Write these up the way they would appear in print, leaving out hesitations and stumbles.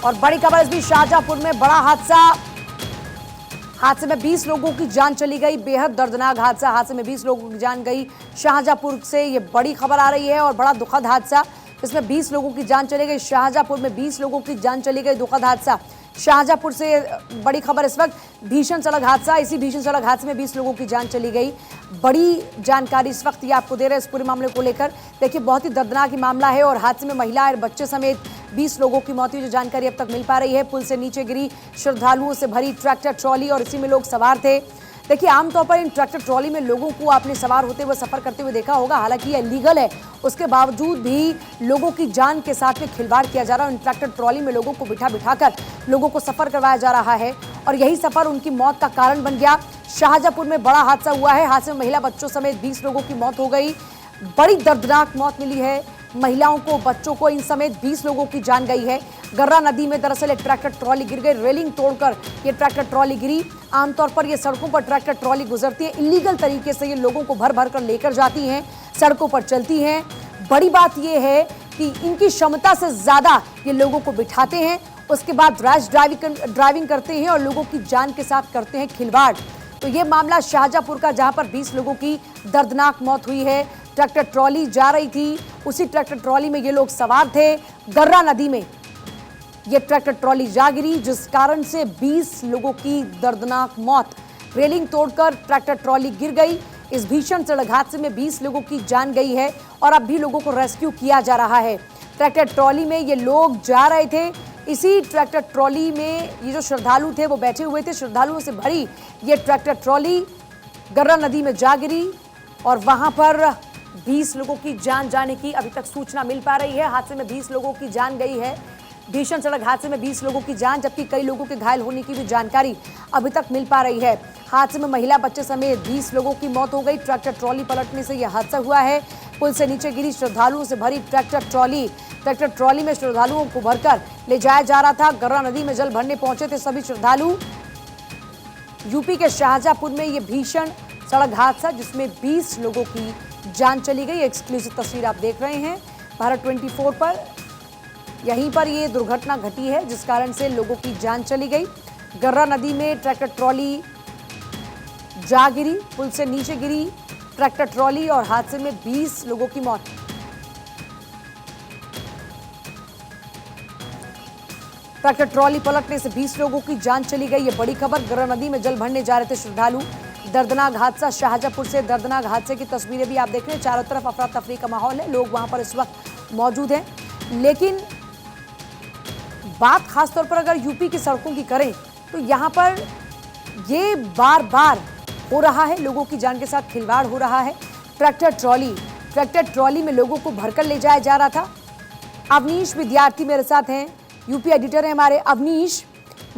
और बड़ी खबर इस बीच शाहजहांपुर में बड़ा हादसे में 20 लोगों की जान चली गई। बेहद दर्दनाक हादसे में 20 लोगों की जान गई। शाहजहांपुर से ये बड़ी खबर आ रही है और बड़ा दुखद हादसा, इसमें 20 लोगों की जान चली गई। शाहजहांपुर में 20 लोगों की जान चली गई, दुखद हादसा। शाहजहांपुर से बड़ी खबर इस वक्त, भीषण सड़क हादसा। इसी भीषण सड़क हादसे में 20 लोगों की जान चली गई। बड़ी जानकारी इस वक्त ये आपको दे रहे हैं इस पूरे मामले को लेकर। देखिए, बहुत ही दर्दनाक मामला है और हादसे में महिला और बच्चे समेत 20 लोगों की मौत हुई, जो जानकारी अब तक मिल पा रही है। पुल से नीचे गिरी श्रद्धालुओं से भरी ट्रैक्टर ट्रॉली और इसी में लोग सवार थे। देखिए, आमतौर पर इन ट्रैक्टर ट्रॉली में लोगों को आपने सवार होते हुए सफर करते हुए देखा होगा। हालांकि ये लीगल है, उसके बावजूद भी लोगों की जान के साथ में खिलवाड़ किया जा रहा है। इन ट्रैक्टर ट्रॉली में लोगों को बिठाकर लोगों को सफर करवाया जा रहा है और यही सफर उनकी मौत का कारण बन गया। शाहजहांपुर में बड़ा हादसा हुआ है। हादसे में महिला बच्चों समेत 20 लोगों की मौत हो गई। बड़ी दर्दनाक मौत मिली है महिलाओं को, बच्चों को, इन समेत 20 लोगों की जान गई है। गर्रा नदी में दरअसल एक ट्रैक्टर ट्रॉली गिर गई। रेलिंग तोड़कर ये ट्रैक्टर ट्रॉली गिरी। आमतौर पर ये सड़कों पर ट्रैक्टर ट्रॉली गुजरती है, इलीगल तरीके से ये लोगों को भर कर लेकर जाती हैं, सड़कों पर चलती हैं। बड़ी बात यह है कि इनकी क्षमता से ज्यादा ये लोगों को बिठाते हैं, उसके बाद रैश ड्राइविंग करते हैं और लोगों की जान के साथ करते हैं खिलवाड़। तो ये मामला शाहजहांपुर का, जहां पर 20 लोगों की दर्दनाक मौत हुई है। ट्रैक्टर ट्रॉली जा रही थी, उसी ट्रैक्टर ट्रॉली में ये लोग सवार थे। गर्रा नदी में ये ट्रैक्टर ट्रॉली जा गिरी, जिस कारण से 20 लोगों की दर्दनाक मौत। रेलिंग तोड़कर ट्रैक्टर ट्रॉली गिर गई। इस भीषण सड़क हादसे में 20 लोगों की जान गई है और अब भी लोगों को रेस्क्यू किया जा रहा है। ट्रैक्टर ट्रॉली में ये लोग जा रहे थे, इसी ट्रैक्टर ट्रॉली में ये जो श्रद्धालु थे वो बैठे हुए थे। श्रद्धालुओं से भरी ये ट्रैक्टर ट्रॉली गर्रा नदी में जा गिरी और वहां पर 20 लोगों की जान जाने की अभी तक सूचना मिल पा रही है। हादसे में 20 लोगों की जान गई है। भीषण सड़क हादसे में 20 लोगों की जान, जबकि कई लोगों के घायल होने की भी जानकारी अभी तक मिल पा रही है। हादसे में महिला, बच्चे समेत 20 लोगों की मौत हो गई। ट्रैक्टर ट्रॉली पलटने से यह हादसा हुआ है। पुल से नीचे गिरी श्रद्धालुओं से भरी ट्रैक्टर ट्रॉली में श्रद्धालुओं को भरकर ले जाया जा रहा था। गर्रा नदी में जल भरने पहुंचे थे सभी श्रद्धालु। यूपी के शाहजहांपुर में यह भीषण सड़क हादसा, जिसमें 20 लोगों की जान चली गई। एक्सक्लूसिव तस्वीर आप देख रहे हैं भारत 24 पर। यहीं पर ये दुर्घटना घटी है, जिस कारण से लोगों की जान चली गई। गर्रा नदी में ट्रैक्टर ट्रॉली जा गिरी, पुल से नीचे गिरी ट्रैक्टर ट्रॉली और हादसे में 20 लोगों की मौत। ट्रैक्टर ट्रॉली पलटने से 20 लोगों की जान चली गई। ये बड़ी खबर। गर्रा नदी में जल भरने जा रहे थे श्रद्धालु। दर्दनाक हादसा, शाहजहांपुर से दर्दनाक हादसे की तस्वीरें भी आप देख रहे हैं। चारों तरफ अफरा तफरी का माहौल है, लोग वहां पर इस वक्त मौजूद हैं। लेकिन बात खासतौर पर अगर यूपी की सड़कों की करें तो यहां पर ये बार बार हो रहा है, लोगों की जान के साथ खिलवाड़ हो रहा है। ट्रैक्टर ट्रॉली में लोगों को भरकर ले जाया जा रहा था। अवनीश विद्यार्थी मेरे साथ हैं, यूपी एडिटर हैं हमारे। अवनीश,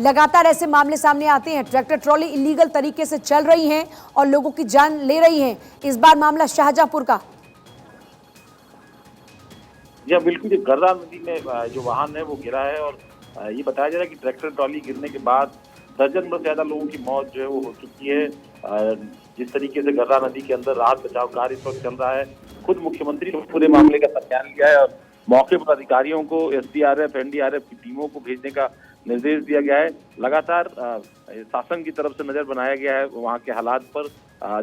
लगातार ऐसे मामले सामने आते हैं, ट्रैक्टर ट्रॉली इलीगल तरीके से चल रही हैं और लोगों की जान ले रही हैं। इस बार मामला शाहजहांपुर का। जी बिल्कुल, ये गर्रा नदी में जो वाहन है वो गिरा है और ये बताया जा रहा है कि ट्रैक्टर ट्रॉली गिरने के बाद दर्जन से ज्यादा लोगों की मौत जो है वो हो चुकी है। जिस तरीके से गर्रा नदी के अंदर राहत बचाव कार्य इस वक्त चल रहा है, खुद मुख्यमंत्री ने पूरे मामले का संज्ञान लिया है और मौके पर अधिकारियों को, एसडीआरएफ, एनडीआरएफ की टीमों को भेजने का निर्देश दिया गया है। लगातार शासन की तरफ से नजर बनाया गया है वहाँ के हालात पर।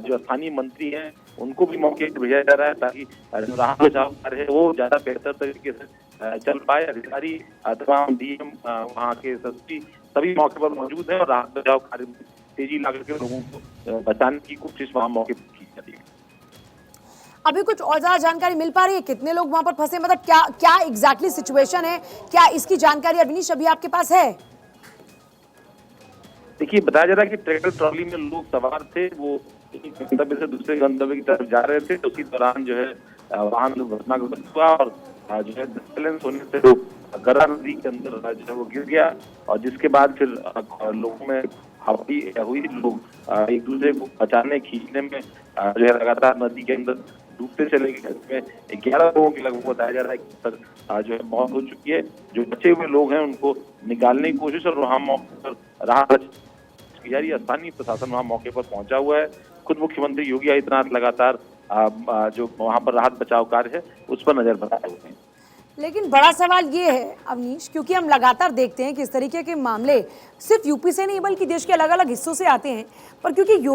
जो स्थानीय मंत्री हैं उनको भी मौके पर भेजा जा रहा है ताकि जो राहत बचाव कार्य है वो ज्यादा बेहतर तरीके से चल पाए। अधिकारी, तमाम डीएम, वहाँ के एसएसपी सभी मौके पर मौजूद हैं और राहत बचाव कार्य में तेजी ला करके लोगों को बचाने की कोशिश वहाँ मौके पर की जा रही है। अभी कुछ और ज्यादा जानकारी मिल पा रही है, कितने लोग वहां पर फंसे, मतलब क्या एग्जैक्टली सिचुएशन है, क्या इसकी जानकारी अवनीश अभी आपके पास है? देखिए, बताया जा रहा है कि ट्रैक्टर ट्रॉली में लोग सवार थे, वो एक गंतव्य से दूसरे गंतव्य की तरफ जा रहे थे। तो उसी दौरान जो है वाहन दुर्घटनाग्रस्त हुआ और जो है डिस्बैलेंस होने से वो गर्रा नदी के अंदर जो है वो गिर गया और जिसके बाद फिर लोगों में हवाई हुई। लोग एक दूसरे को बचाने, खींचने में जो है लगातार नदी के अंदर डूबते चले गए। इसमें 11 लोगों की लगभग बताया जा रहा है कि जो है मौत हो चुकी है। जो बचे हुए लोग हैं उनको निकालने की कोशिश और वहाँ मौके पर राहत की जा रही है। स्थानीय प्रशासन वहाँ मौके पर पहुंचा हुआ है। खुद मुख्यमंत्री योगी आदित्यनाथ लगातार जो वहाँ पर राहत बचाव कार्य है उस पर नजर बनाए हुए हैं। लेकिन बड़ा सवाल ये है अवनीश, क्योंकि हम लगातार देखते हैं कि इस तरीके के मामले सिर्फ यूपी से नहीं बल्कि देश के अलग अलग हिस्सों से आते हैं, पर क्योंकि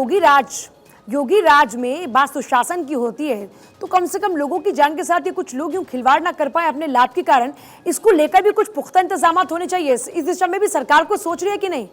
योगी राज में बात सुशासन की होती है, तो कम से कम लोगों की जान के साथ ये कुछ लोग यूं खिलवाड़ ना कर पाए अपने लाभ के कारण। इसको लेकर भी कुछ पुख्ता इंतजाम होने चाहिए। इस दिशा में भी सरकार को सोच रही है कि नहीं?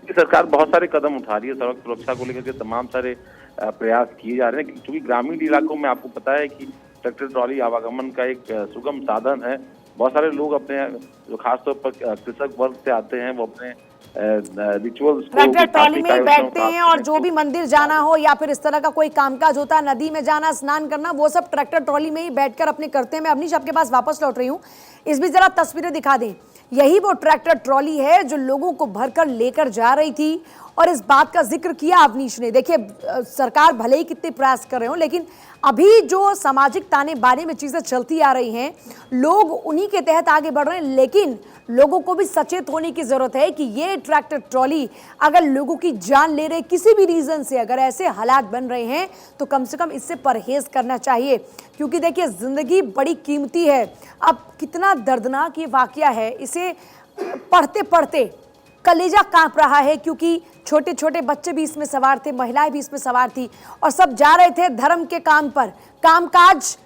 सरकार बहुत सारे कदम उठा रही है, सड़क सुरक्षा को लेकर के तमाम सारे प्रयास किए जा रहे हैं, क्योंकि ग्रामीण इलाकों में आपको पता है कि ट्रैक्टर ट्रॉली आवागमन का एक सुगम साधन है। बहुत सारे लोग अपने, जो खासतौर पर कृषक वर्ग से आते हैं, वो अपने रिचुअल्स को ट्रैक्टर ट्रॉली में बैठते हैं और जो भी मंदिर जाना हो या फिर इस तरह का कोई कामकाज होता है, नदी में जाना, स्नान करना, वो सब ट्रैक्टर ट्रॉली में ही बैठकर अपने करते हैं। मैं अवनीश आपके पास वापस लौट रही हूँ, इस बीच जरा तस्वीरें दिखा दें। यही वो ट्रैक्टर ट्रॉली है जो लोगों को भरकर लेकर जा रही थी, और इस बात का जिक्र किया अवनीश ने। देखिए, सरकार भले ही कितने प्रयास कर रहे हो, लेकिन अभी जो सामाजिक ताने बाने में चीजें चलती आ रही हैं, लोग उन्हीं के तहत आगे बढ़ रहे हैं। लेकिन लोगों को भी सचेत होने की जरूरत है कि ये ट्रैक्टर ट्रॉली अगर लोगों की जान ले रहे, किसी भी रीजन से अगर ऐसे हालात बन रहे हैं, तो कम से कम इससे परहेज करना चाहिए, क्योंकि देखिए जिंदगी बड़ी कीमती है। अब कितना दर्दनाक ये वाकया है, इसे पढ़ते पढ़ते कलेजा कांप रहा है, क्योंकि छोटे छोटे बच्चे भी इसमें सवार थे, महिलाएं भी इसमें सवार थी, और सब जा रहे थे धर्म के काम पर, कामकाज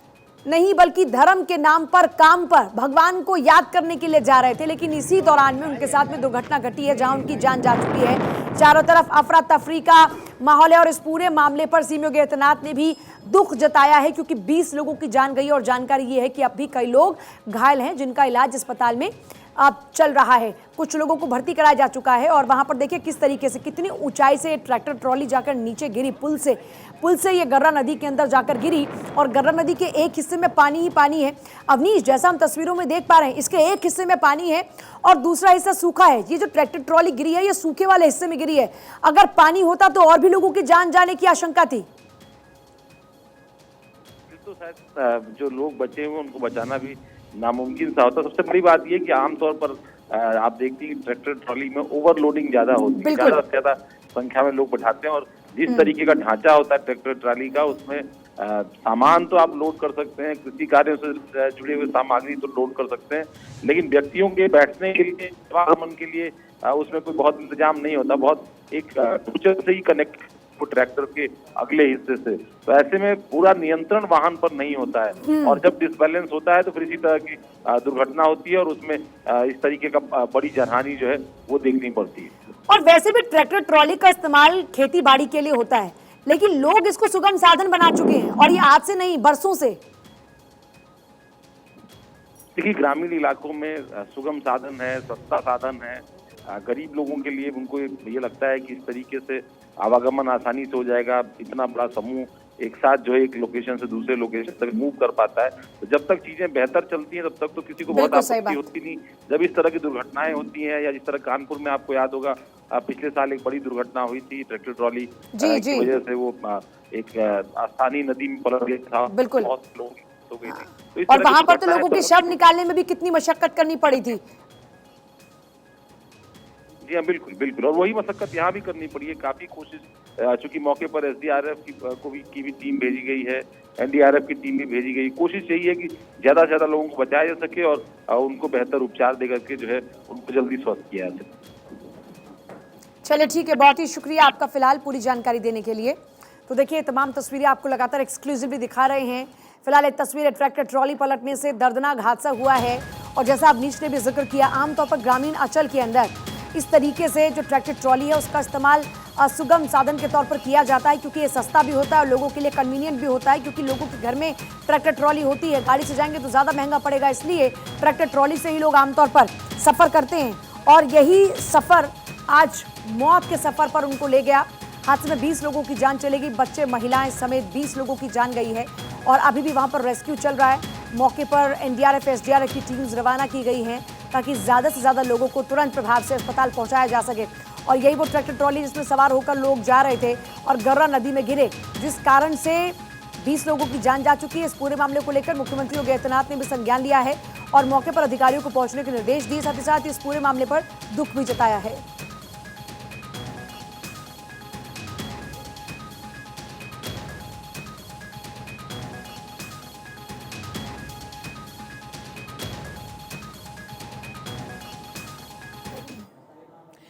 नहीं बल्कि धर्म के नाम पर, काम पर, भगवान को याद करने के लिए जा रहे थे। लेकिन इसी दौरान में उनके साथ में दुर्घटना घटी है, जहां उनकी जान जा चुकी है। चारों तरफ अफरा तफरी का माहौल है, और इस पूरे मामले पर सीएम योगी आदित्यनाथ ने भी दुख जताया है, क्योंकि 20 लोगों की जान गई, और जानकारी ये है कि अब भी कई लोग घायल हैं, जिनका इलाज अस्पताल में अब चल रहा है। कुछ लोगों को भर्ती कराया जा चुका है, और वहां पर देखिए किस तरीके से, कितनी ऊंचाई से ट्रैक्टर ट्रॉली जाकर नीचे गिरी, पुल से ये गर्रा नदी के अंदर जाकर गिरी, और गर्रा नदी के एक हिस्से में पानी ही पानी है। अवनीश, जैसा हम तस्वीरों में देख पा रहे हैं, इसके एक हिस्से में पानी है और दूसरा हिस्सा सूखा है। ये जो ट्रैक्टर ट्रॉली गिरी है, ये सूखे वाले हिस्से में गिरी है। अगर पानी होता तो और भी लोगों की जान जाने की आशंका थी। तो शायद जो लोग बचे हुए उनको बचाना भी नामुमकिन सा होता। सबसे बड़ी बात यह कि आमतौर पर आप देखती हैं ट्रैक्टर ट्रॉली में ओवरलोडिंग ज्यादा होती है, ज्यादा से ज्यादा संख्या में लोग बैठाते हैं, और जिस तरीके का ढांचा होता है ट्रैक्टर ट्रॉली का, उसमें सामान तो आप लोड कर सकते हैं, कृषि कार्यों से जुड़े हुए सामग्री तो लोड कर सकते हैं, लेकिन व्यक्तियों के बैठने के लिए, आवागमन के लिए उसमें कोई बहुत इंतजाम नहीं होता। बहुत एक दूसरे से ही कनेक्ट ट्रैक्टर के अगले हिस्से से, तो ऐसे में पूरा नियंत्रण वाहन पर नहीं होता है, और जब डिसबैलेंस होता है तो फिर इसी तरह की दुर्घटना होती है, और उसमें इस तरीके का बड़ी जनहानि जो है वो देखनी पड़ती है। और वैसे भी ट्रैक्टर ट्रॉली का इस्तेमाल खेती बाड़ी के लिए होता है, लेकिन लोग इसको सुगम साधन बना चुके हैं, और ये आज से नहीं, बरसों से। देखिए, ग्रामीण इलाकों में सुगम साधन है, सस्ता साधन है, गरीब लोगों के लिए उनको ये लगता है कि इस तरीके से आवागमन आसानी से हो जाएगा। इतना बड़ा समूह एक साथ जो है एक लोकेशन से दूसरे लोकेशन तक मूव कर पाता है, तो जब तक चीजें बेहतर चलती हैं तब तक तो किसी को बहुत आपत्ति होती नहीं। जब इस तरह की दुर्घटनाएं होती हैं, या जिस तरह कानपुर में आपको याद होगा पिछले साल एक बड़ी दुर्घटना हुई थी, ट्रैक्टर ट्रॉली की वजह से वो एक स्थानीय नदी में पलट गया था, बहुत लोग हो गई थी, और वहां पर तो लोगों के शव निकालने में भी कितनी मशक्कत करनी पड़ी थी। जी हाँ, बिल्कुल बिल्कुल, और वही मशक्कत यहाँ भी करनी पड़ी है। काफी कोशिश, चूंकि मौके पर एसडीआरएफ की भी टीम भेजी गई है, एनडीआरएफ की टीम भी भेजी गई। कोशिश यही है कि ज्यादा से ज्यादा लोगों को बचाया जा सके, और उनको बेहतर उपचार दे करके जो है उनको जल्दी स्वस्थ किया जा सके। चलिए ठीक है, बहुत ही शुक्रिया आपका फिलहाल पूरी जानकारी देने के लिए। तो देखिए, तमाम तस्वीरें आपको लगातार एक्सक्लूसिवली दिखा रहे हैं। फिलहाल एक तस्वीर है ट्रैक्टर ट्रॉली पलटने से दर्दनाक हादसा हुआ है, और जैसा अवनीश ने भी जिक्र किया, आमतौर पर ग्रामीण अंचल के अंदर इस तरीके से जो ट्रैक्टर ट्रॉली है उसका इस्तेमाल सुगम साधन के तौर पर किया जाता है, क्योंकि ये सस्ता भी होता है और लोगों के लिए कन्वीनियंट भी होता है, क्योंकि लोगों के घर में ट्रैक्टर ट्रॉली होती है। गाड़ी से जाएंगे तो ज़्यादा महंगा पड़ेगा, इसलिए ट्रैक्टर ट्रॉली से ही लोग आमतौर पर सफ़र करते हैं। और यही सफ़र आज मौत के सफ़र पर उनको ले गया। हादसे में 20 लोगों की जान चली गई, बच्चे महिलाएं समेत 20 लोगों की जान गई है, और अभी भी वहाँ पर रेस्क्यू चल रहा है। मौके पर एनडीआरएफ एसडीआरएफ की टीम्स रवाना की गई हैं, ताकि ज़्यादा से ज़्यादा लोगों को तुरंत प्रभाव से अस्पताल पहुंचाया जा सके। और यही वो ट्रैक्टर ट्रॉली जिसमें सवार होकर लोग जा रहे थे और गर्रा नदी में गिरे, जिस कारण से 20 लोगों की जान जा चुकी है। इस पूरे मामले को लेकर मुख्यमंत्री योगी आदित्यनाथ ने भी संज्ञान लिया है और मौके पर अधिकारियों को पहुंचने के निर्देश दिए, साथ ही साथ इस पूरे मामले पर दुख भी जताया है।